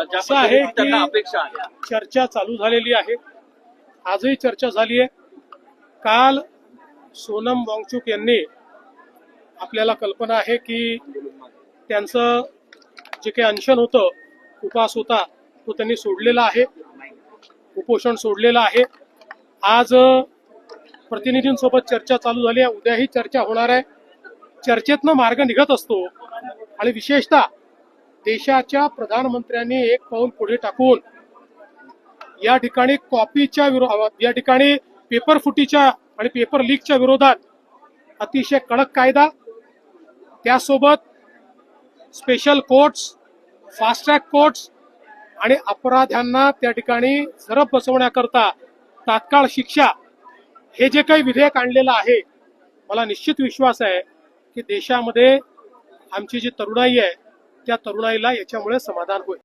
ज्या असं आहे पद्धतीने त्यांना की अपेक्षा आहे? चर्चा चालू झालेली आहे, आजही चर्चा झाली आहे. काल सोनम वांगचुक यांनी, आपल्याला कल्पना आहे की त्यांचं जे काही अनशन होतं, उपवास होता, तो त्यांनी सोडलेला आहे, उपोषण सोडलेलं आहे. आज प्रतिनिधींसोबत चर्चा चालू झाली आहे, उद्याही चर्चा होणार आहे. चर्चेतनं मार्ग निघत असतो आणि विशेषतः देशाच्या प्रधानमंत्र्यांनी एक पाऊल पुढे टाकून या ठिकाणी कॉपीच्या विरोधात, या ठिकाणी पेपर फुटीच्या आणि पेपर लीकच्या विरोधात अतिशय कडक कायदा, त्यासोबत special courts, fast track courts आणि अपराध्यांना त्या ठिकाणी झडप बसवण्याकरता तात्काळ शिक्षा, हे जे काही विधेयक आणलेलं आहे, मला निश्चित विश्वास आहे की देशामध्ये आमची जी तरुणाई आहे त्या तरुणाईला याच्यामुळे समाधान होईल.